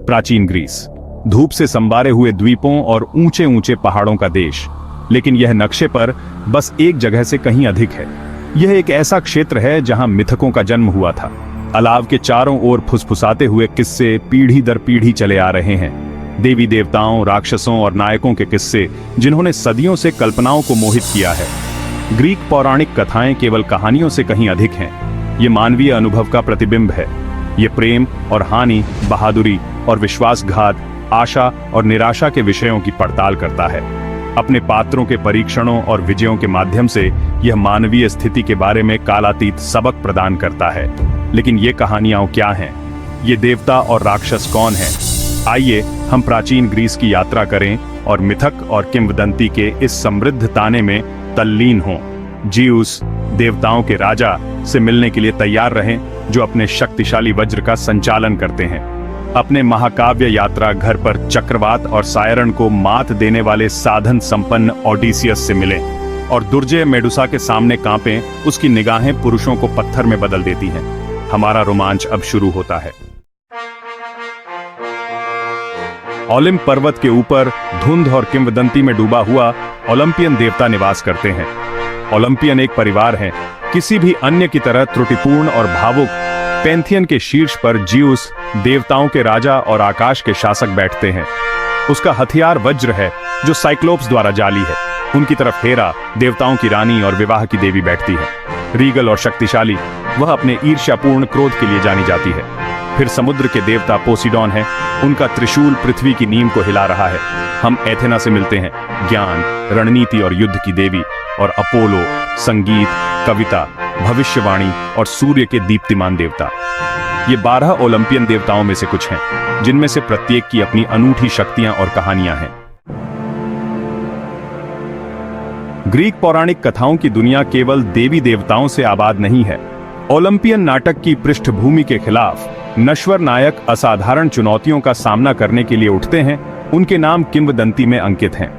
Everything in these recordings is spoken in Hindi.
प्राचीन ग्रीस, धूप से संवारे हुए द्वीपों और ऊंचे ऊंचे पहाड़ों का देश। लेकिन यह नक्शे पर बस एक जगह से कहीं अधिक है। यह एक ऐसा क्षेत्र है जहां मिथकों का जन्म हुआ था। अलाव के चारों ओर फुसफुसाते हुए किस्से पीढ़ी दर पीढ़ी चले आ रहे हैं। देवी देवताओं, राक्षसों और नायकों के किस्से जिन्होंने सदियों से कल्पनाओं को मोहित किया है। ग्रीक पौराणिक कथाएं केवल कहानियों से कहीं अधिक हैं। ये मानवीय अनुभव का प्रतिबिंब है। ये प्रेम और हानि, बहादुरी और विश्वासघात, आशा और निराशा के विषयों की पड़ताल करता है। अपने पात्रों के परीक्षणों और विजयों के माध्यम से यह मानवीय स्थिति के बारे में कालातीत सबक प्रदान करता है। लेकिन ये कहानियां क्या हैं? ये देवता और राक्षस कौन हैं? आइए हम प्राचीन ग्रीस की यात्रा करें और मिथक और किंवदंती के इस समृद्ध ताने में तल्लीन हों। ज़ीउस, देवताओं के राजा, से मिलने के लिए तैयार रहें, जो अपने शक्तिशाली वज्र का संचालन करते हैं। अपने महाकाव्य यात्रा घर पर चक्रवात और सायरन को मात देने वाले साधन संपन्न ओडिसियस से मिलें और दुर्जय मेडुसा के सामने कांपें। उसकी निगाहें पुरुषों को पत्थर में बदल देती हैं। हमारा रोमांच अब शुरू होता है। ओलिम्प पर्वत के ऊपर धुंध और किंवदंती में डूबा हुआ ओलंपियन देवता निवास करते हैं। ओलंपियन एक परिवार है, किसी भी अन्य की तरह त्रुटिपूर्ण और भावुक। पैंथियन के शीर्ष पर ज़ीउस, देवताओं के राजा और आकाश के शासक बैठते हैं। उसका हथियार वज्र है, जो साइक्लोप्स द्वारा जाली है। उनकी तरफ हेरा, देवताओं की रानी और विवाह की देवी बैठती है। रीगल और शक्तिशाली, वह अपने ईर्ष्यापूर्ण क्रोध के लिए जानी जाती है। फिर समुद्र के देवता पोसीडॉन है। उनका त्रिशूल पृथ्वी की नींव को हिला रहा है। हम एथेना से मिलते हैं, ज्ञान, रणनीति और युद्ध की देवी। और अपोलो, संगीत, कविता, भविष्यवाणी और सूर्य के दीप्तिमान देवता। ये 12 ओलंपियन देवताओं में से कुछ हैं, जिनमें से प्रत्येक की अपनी अनूठी शक्तियां और कहानियां हैं। ग्रीक पौराणिक कथाओं की दुनिया केवल देवी देवताओं से आबाद नहीं है। ओलंपियन नाटक की पृष्ठभूमि के खिलाफ नश्वर नायक असाधारण चुनौतियों का सामना करने के लिए उठते हैं। उनके नाम किंवदंती में अंकित हैं।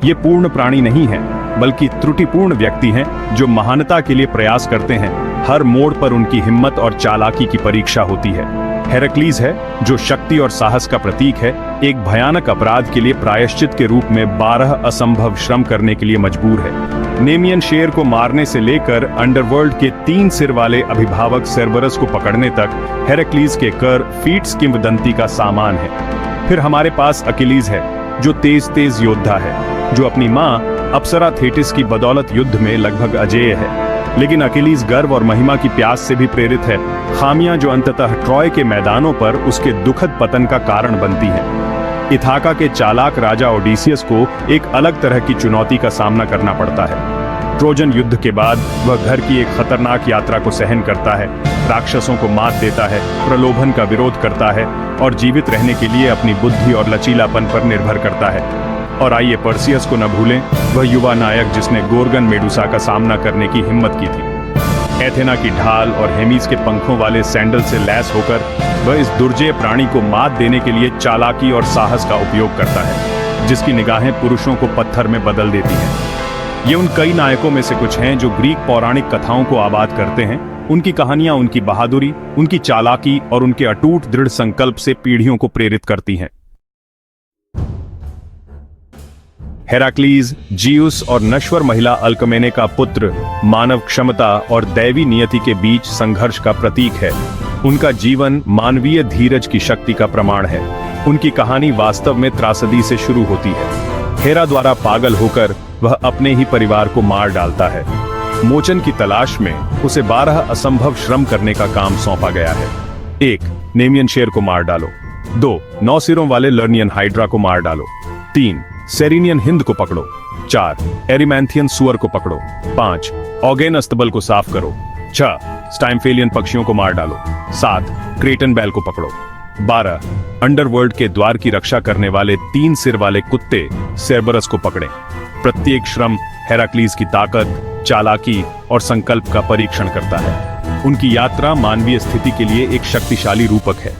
ये पूर्ण प्राणी नहीं हैं, बल्कि त्रुटिपूर्ण व्यक्ति हैं जो महानता के लिए प्रयास करते हैं। हर मोड़ पर उनकी हिम्मत और चालाकी की परीक्षा होती है। हेराक्लीज है, जो शक्ति और साहस का प्रतीक है, एक भयानक अपराध के लिए प्रायश्चित के रूप में 12 असंभव श्रम करने के लिए मजबूर है। नेमियन शेर को मारने से लेकर अंडरवर्ल्ड के 3 सिर वाले अभिभावक सेर्बरस को पकड़ने तक हेराक्लीज के कर फीट्स किंवदंती का सामान है। फिर हमारे पास अकिलीज है, जो तेज योद्धा है, जो अपनी मां अप्सरा थेटिस की बदौलत युद्ध में लगभग अजेय है। लेकिन अकिलीज गर्व और महिमा की प्यास से भी प्रेरित है, खामियां जो अंततः ट्रॉय के मैदानों पर उसके दुखद पतन का कारण बनती हैं। इथाका के चालाक राजा ओडिसियस को एक अलग तरह की चुनौती का सामना करना पड़ता है। ट्रोजन युद्ध के बाद वह घर की एक खतरनाक यात्रा को सहन करता है, राक्षसों को मात देता है, प्रलोभन का विरोध करता है और जीवित रहने के लिए अपनी बुद्धि और लचीलापन पर निर्भर करता है। और आइए पर्सियस को न भूलें, वह युवा नायक जिसने गोर्गन मेडुसा का सामना करने की हिम्मत की थी। एथेना की ढाल और हेमिस के पंखों वाले सैंडल से लैस होकर वह इस दुर्जय प्राणी को मात देने के लिए चालाकी और साहस का उपयोग करता है, जिसकी निगाहें पुरुषों को पत्थर में बदल देती हैं। ये उन कई नायकों में से कुछ हैं जो ग्रीक पौराणिक कथाओं को आबाद करते हैं। उनकी कहानियां उनकी बहादुरी, उनकी चालाकी और उनके अटूट दृढ़ संकल्प से पीढ़ियों को प्रेरित करती हैं। हेराक्लीज, ज़ीउस और नश्वर महिला अल्कमेने का पुत्र मानव क्षमता और दैवी नियति के बीच संघर्ष का प्रतीक है। उनका जीवन मानवीय धीरज की शक्ति का प्रमाण है। उनकी कहानी वास्तव में त्रासदी से शुरू होती है। हेरा द्वारा पागल होकर वह अपने ही परिवार को मार डालता है। मोचन की तलाश में उसे 12 असंभव श्रम करने का काम सौंपा गया है। 1. नेमियन शेर को मार डालो। 2. 9 सिरों वाले लर्नियन हाइड्रा को मार डालो। 3. सेरिनियन हिंद को पकड़ो। 4. एरिमैंथियन सुअर को पकड़ो। 5. ऑगेन अस्तबल को साफ करो। 6. स्टाइम्फेलियन पक्षियों को मार डालो। 7. क्रेटन बैल को पकड़ो। 12. अंडरवर्ल्ड के द्वार की रक्षा करने वाले 3 सिर वाले कुत्ते सेर्बरस को पकड़ें। प्रत्येक श्रम हेराक्लीज की ताकत, चालाकी और संकल्प का परीक्षण करता है। उनकी यात्रा मानवीय स्थिति के लिए एक शक्तिशाली रूपक है।